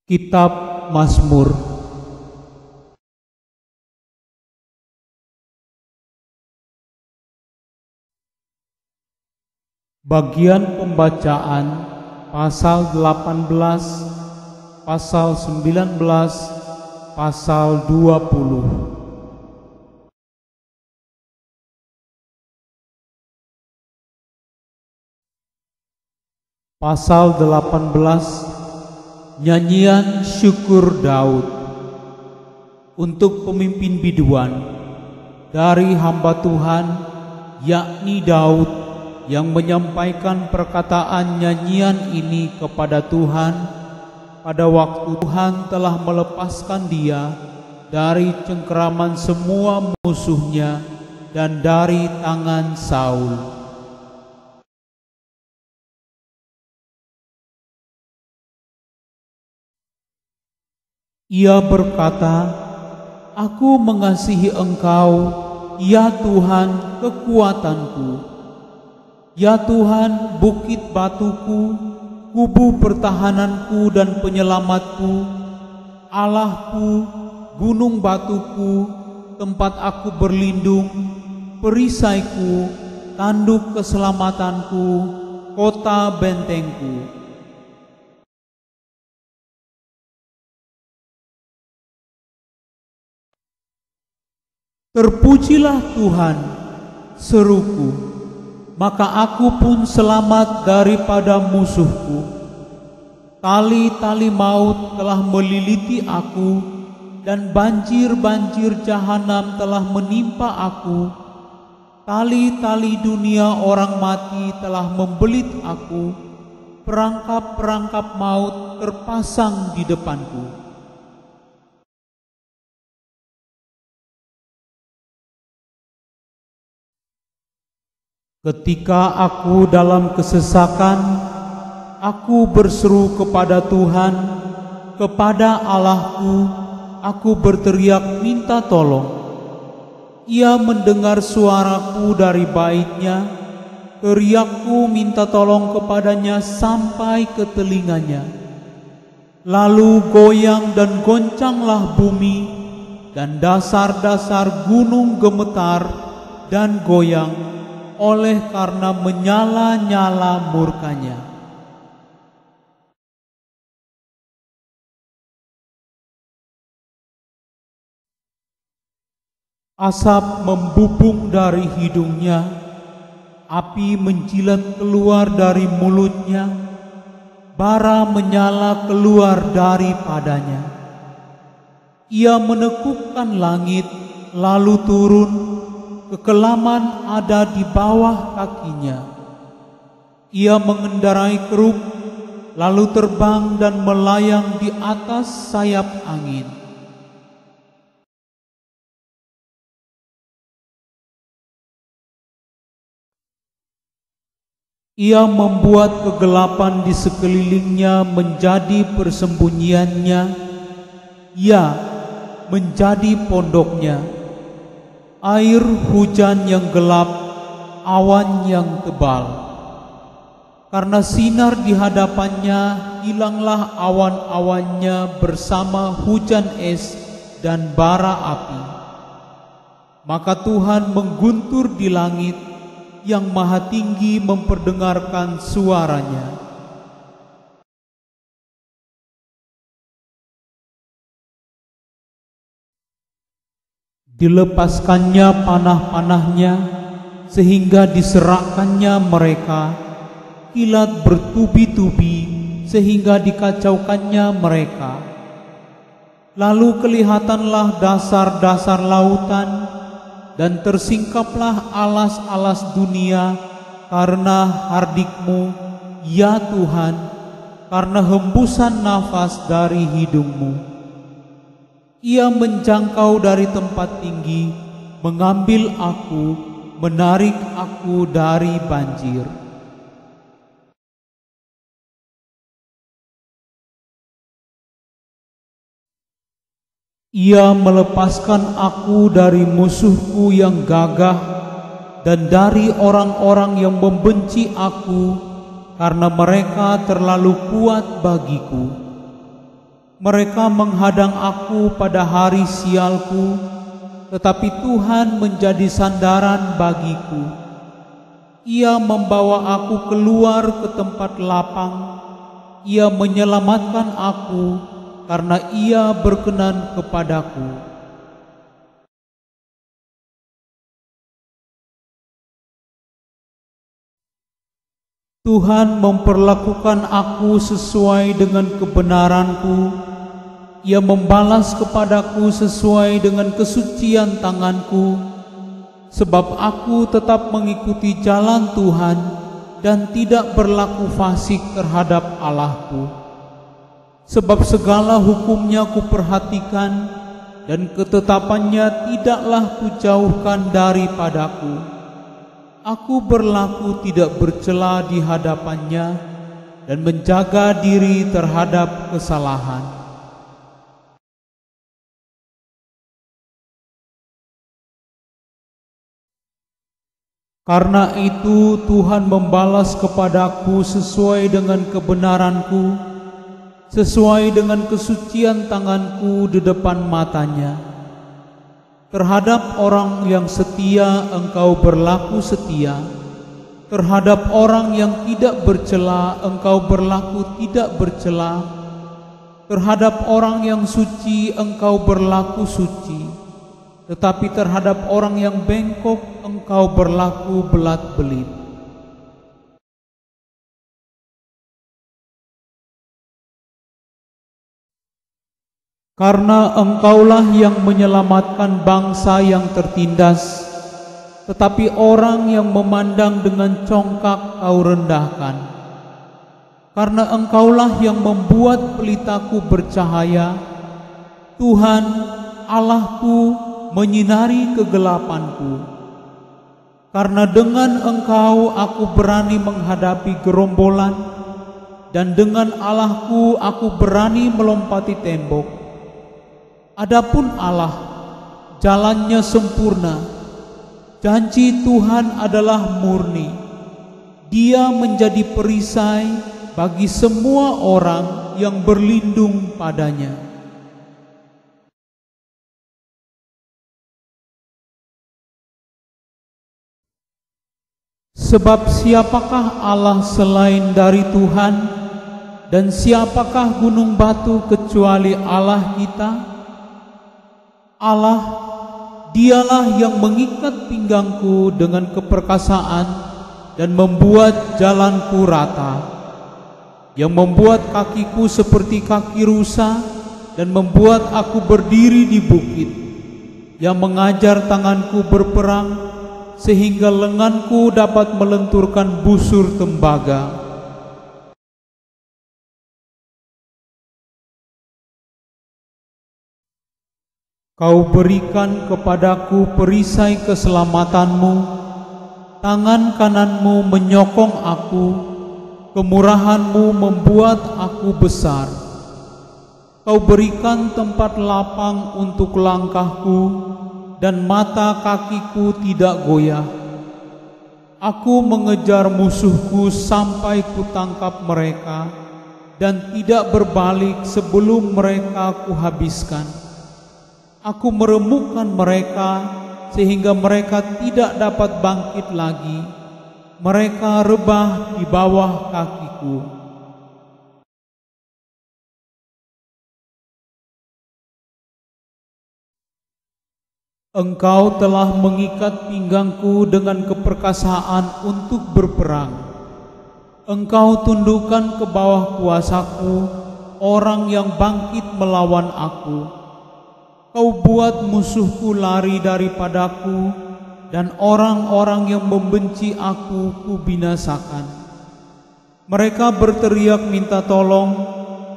Kitab Mazmur. Bagian pembacaan pasal 18, pasal 19, pasal 20. Pasal 18, nyanyian syukur Daud. Untuk pemimpin biduan dari hamba Tuhan, yakni Daud, yang menyampaikan perkataan nyanyian ini kepada Tuhan pada waktu Tuhan telah melepaskan dia dari cengkeraman semua musuhnya dan dari tangan Saul. Ia berkata, "Aku mengasihi Engkau, ya Tuhan, kekuatanku. Ya Tuhan, bukit batuku, kubu pertahananku dan penyelamatku, Allahku, gunung batuku, tempat aku berlindung, perisaiku, tanduk keselamatanku, kota bentengku." Terpujilah Tuhan, seruku, maka aku pun selamat daripada musuhku. Tali-tali maut telah meliliti aku, dan banjir-banjir jahanam telah menimpa aku. Tali-tali dunia orang mati telah membelit aku, perangkap-perangkap maut terpasang di depanku. Ketika aku dalam kesesakan, aku berseru kepada Tuhan, kepada Allahku, aku berteriak minta tolong. Ia mendengar suaraku dari baitnya, teriakku minta tolong kepadanya sampai ke telinganya. Lalu goyang dan goncanglah bumi, dan dasar-dasar gunung gemetar dan goyang, oleh karena menyala-nyala murkanya. Asap membubung dari hidungnya, api menjilat keluar dari mulutnya, bara menyala keluar daripadanya. Ia menekukkan langit, lalu turun, kekelaman ada di bawah kakinya. Ia mengendarai kerub, lalu terbang dan melayang di atas sayap angin. Ia membuat kegelapan di sekelilingnya menjadi persembunyiannya, ya, menjadi pondoknya. Air hujan yang gelap, awan yang tebal. Karena sinar di hadapannya, hilanglah awan-awannya bersama hujan es dan bara api. Maka Tuhan mengguntur di langit, yang maha tinggi memperdengarkan suaranya. Dilepaskannya panah-panahnya, sehingga diserakkannya mereka. Kilat bertubi-tubi, sehingga dikacaukannya mereka. Lalu kelihatanlah dasar-dasar lautan, dan tersingkaplah alas-alas dunia, karena hardikmu, ya Tuhan, karena hembusan nafas dari hidungmu. Ia menjangkau dari tempat tinggi, mengambil aku, menarik aku dari banjir. Ia melepaskan aku dari musuhku yang gagah, dan dari orang-orang yang membenci aku, karena mereka terlalu kuat bagiku. Mereka menghadang aku pada hari sialku, tetapi Tuhan menjadi sandaran bagiku. Ia membawa aku keluar ke tempat lapang. Ia menyelamatkan aku karena Ia berkenan kepadaku. Tuhan memperlakukan aku sesuai dengan kebenaranku. Ia membalas kepadaku sesuai dengan kesucian tanganku, sebab aku tetap mengikuti jalan Tuhan dan tidak berlaku fasik terhadap Allahku. Sebab segala hukumnya kuperhatikan dan ketetapannya tidaklah kujauhkan daripadaku. Aku berlaku tidak bercela di hadapannya dan menjaga diri terhadap kesalahan. Karena itu Tuhan membalas kepadaku sesuai dengan kebenaranku, sesuai dengan kesucian tanganku di depan matanya. Terhadap orang yang setia engkau berlaku setia, terhadap orang yang tidak bercela engkau berlaku tidak bercela, terhadap orang yang suci engkau berlaku suci, tetapi terhadap orang yang bengkok engkau berlaku belat-belit. Karena engkaulah yang menyelamatkan bangsa yang tertindas, tetapi orang yang memandang dengan congkak kau rendahkan. Karena engkaulah yang membuat pelitaku bercahaya, Tuhan Allahku menyinari kegelapanku. Karena dengan engkau aku berani menghadapi gerombolan, dan dengan Allahku aku berani melompati tembok. Adapun Allah, jalannya sempurna, janji Tuhan adalah murni. Dia menjadi perisai bagi semua orang yang berlindung padanya. Sebab siapakah Allah selain dari Tuhan, dan siapakah gunung batu kecuali Allah kita? Allah, Dialah yang mengikat pinggangku dengan keperkasaan dan membuat jalanku rata, yang membuat kakiku seperti kaki rusa dan membuat aku berdiri di bukit, yang mengajar tanganku berperang sehingga lenganku dapat melenturkan busur tembaga. Kau berikan kepadaku perisai keselamatanmu, tangan kananmu menyokong aku, kemurahanmu membuat aku besar. Kau berikan tempat lapang untuk langkahku, dan mata kakiku tidak goyah. Aku mengejar musuhku sampai kutangkap mereka, dan tidak berbalik sebelum mereka kuhabiskan. Aku meremukkan mereka sehingga mereka tidak dapat bangkit lagi. Mereka rebah di bawah kakiku. Engkau telah mengikat pinggangku dengan keperkasaan untuk berperang. Engkau tundukkan ke bawah kuasaku orang yang bangkit melawan aku. Kau buat musuhku lari daripadaku, dan orang-orang yang membenci aku kubinasakan. Mereka berteriak minta tolong,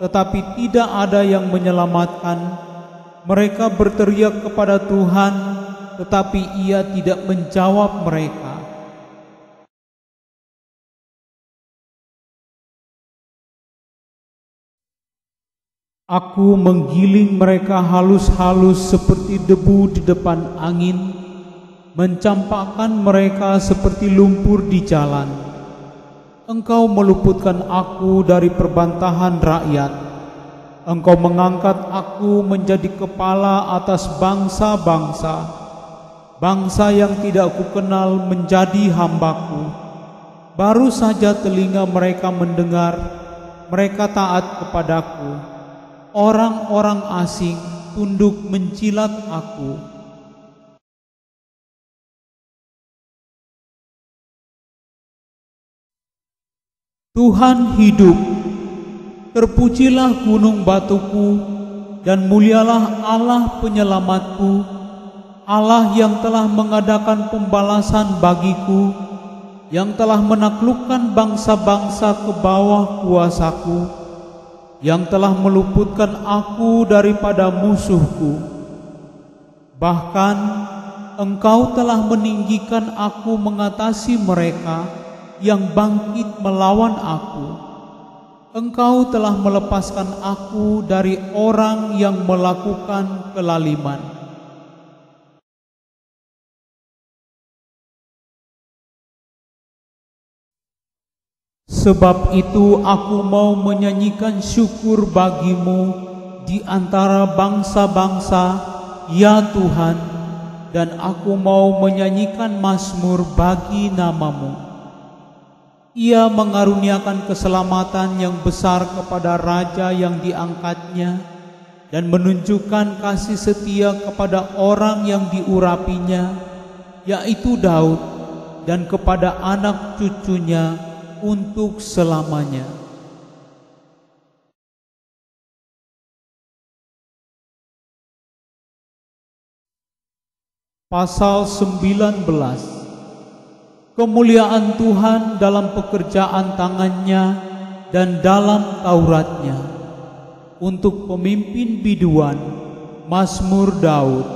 tetapi tidak ada yang menyelamatkan. Mereka berteriak kepada Tuhan, tetapi Ia tidak menjawab mereka. Aku menggiling mereka halus-halus seperti debu di depan angin, mencampakkan mereka seperti lumpur di jalan. Engkau meluputkan aku dari perbantahan rakyat. Engkau mengangkat aku menjadi kepala atas bangsa-bangsa. Bangsa yang tidak kukenal menjadi hambaku. Baru saja telinga mereka mendengar, mereka taat kepadaku. Orang-orang asing tunduk menjilat aku. Tuhan hidup. Terpujilah gunung batuku, dan mulialah Allah penyelamatku, Allah yang telah mengadakan pembalasan bagiku, yang telah menaklukkan bangsa-bangsa ke bawah kuasaku, yang telah meluputkan aku daripada musuhku. Bahkan Engkau telah meninggikan aku mengatasi mereka yang bangkit melawan aku. Engkau telah melepaskan aku dari orang yang melakukan kelaliman. Sebab itu aku mau menyanyikan syukur bagimu di antara bangsa-bangsa, ya Tuhan, dan aku mau menyanyikan mazmur bagi namamu. Ia mengaruniakan keselamatan yang besar kepada raja yang diangkatnya, dan menunjukkan kasih setia kepada orang yang diurapinya, yaitu Daud, dan kepada anak cucunya untuk selamanya. Pasal 19. Kemuliaan Tuhan dalam pekerjaan tangannya dan dalam Tauratnya. Untuk pemimpin biduan, Mazmur Daud.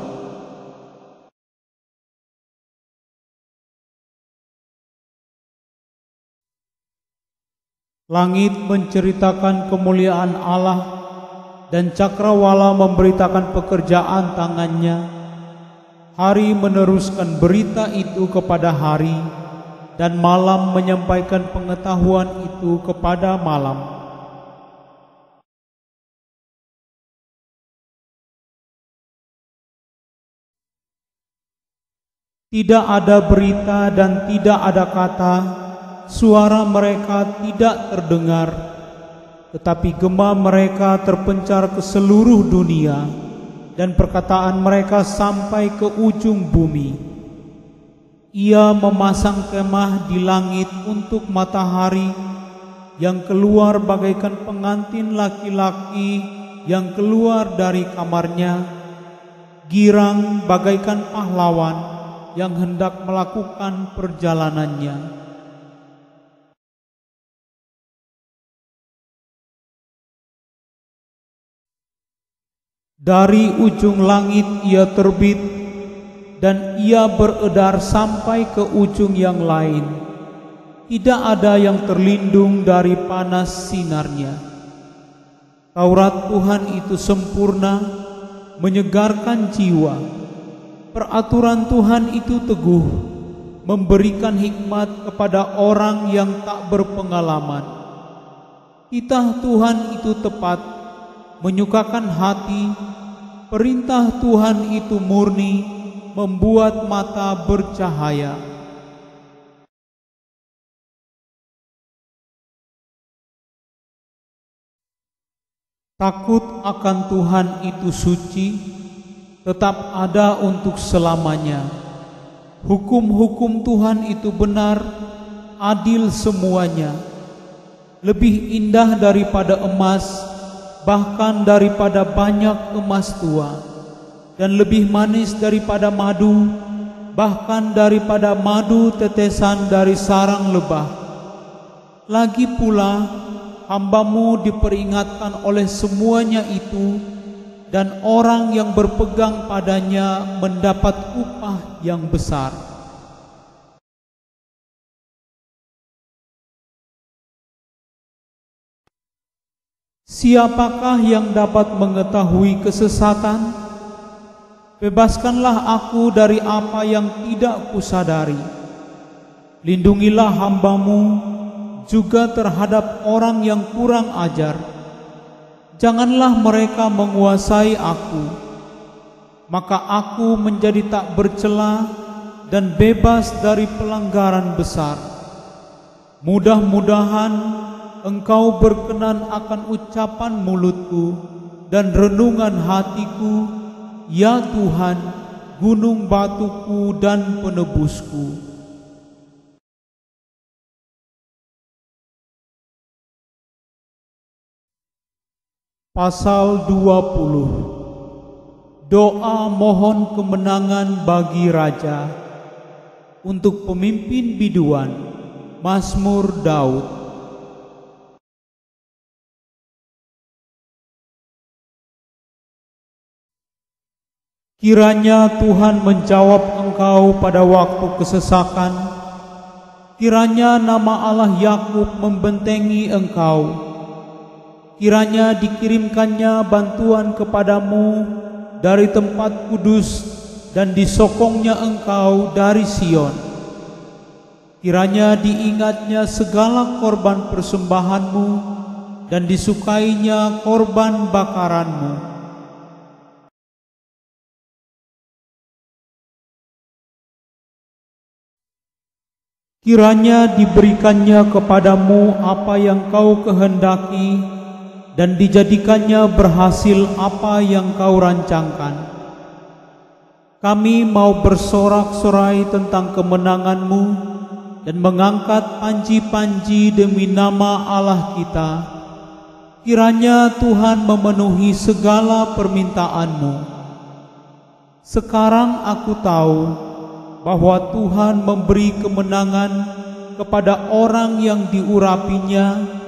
Langit menceritakan kemuliaan Allah, dan cakrawala memberitakan pekerjaan tangannya. Hari meneruskan berita itu kepada hari, dan malam menyampaikan pengetahuan itu kepada malam. Tidak ada berita dan tidak ada kata, suara mereka tidak terdengar, tetapi gema mereka terpencar ke seluruh dunia, dan perkataan mereka sampai ke ujung bumi. Ia memasang kemah di langit untuk matahari, yang keluar bagaikan pengantin laki-laki yang keluar dari kamarnya, girang bagaikan pahlawan yang hendak melakukan perjalanannya. Dari ujung langit ia terbit, dan ia beredar sampai ke ujung yang lain. Tidak ada yang terlindung dari panas sinarnya. Taurat Tuhan itu sempurna, menyegarkan jiwa. Peraturan Tuhan itu teguh, memberikan hikmat kepada orang yang tak berpengalaman. Titah Tuhan itu tepat, menyukakan hati. Perintah Tuhan itu murni, membuat mata bercahaya. Takut akan Tuhan itu suci, tetap ada untuk selamanya. Hukum-hukum Tuhan itu benar, adil semuanya. Lebih indah daripada emas, bahkan daripada banyak emas tua, dan lebih manis daripada madu, bahkan daripada madu tetesan dari sarang lebah. Lagi pula, hamba-Mu diperingatkan oleh semuanya itu, dan orang yang berpegang padanya mendapat upah yang besar. Siapakah yang dapat mengetahui kesesatan? Bebaskanlah aku dari apa yang tidak kusadari. Lindungilah hamba-Mu juga terhadap orang yang kurang ajar. Janganlah mereka menguasai aku, maka aku menjadi tak bercela dan bebas dari pelanggaran besar. Mudah-mudahan Engkau berkenan akan ucapan mulutku dan renungan hatiku, ya Tuhan, gunung batuku dan penebusku. Pasal 20. Doa mohon kemenangan bagi Raja. Untuk pemimpin biduan, Mazmur Daud. Kiranya Tuhan menjawab engkau pada waktu kesesakan. Kiranya nama Allah Yakub membentengi engkau. Kiranya dikirimkannya bantuan kepadamu dari tempat kudus dan disokongnya engkau dari Sion. Kiranya diingatnya segala korban persembahanmu dan disukainya korban bakaranmu. Kiranya diberikannya kepadamu apa yang kau kehendaki, dan dijadikannya berhasil apa yang kau rancangkan. Kami mau bersorak-sorai tentang kemenanganmu dan mengangkat panji-panji demi nama Allah kita. Kiranya Tuhan memenuhi segala permintaanmu. Sekarang aku tahu bahwa Tuhan memberi kemenangan kepada orang yang diurapinya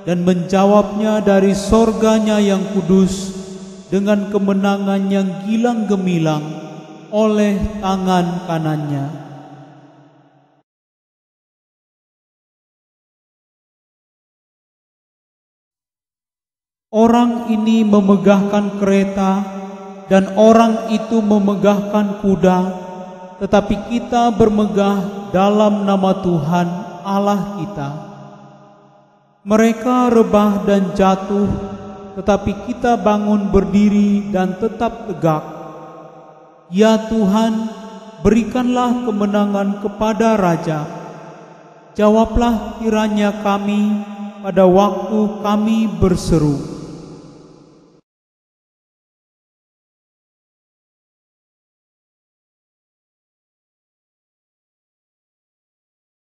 dan menjawabnya dari sorganya yang kudus dengan kemenangan yang gilang gemilang oleh tangan kanannya. Orang ini memegahkan kereta dan orang itu memegahkan kuda, tetapi kita bermegah dalam nama Tuhan Allah kita. Mereka rebah dan jatuh, tetapi kita bangun berdiri dan tetap tegak. Ya Tuhan, berikanlah kemenangan kepada Raja. Jawablah kiranya kami pada waktu kami berseru.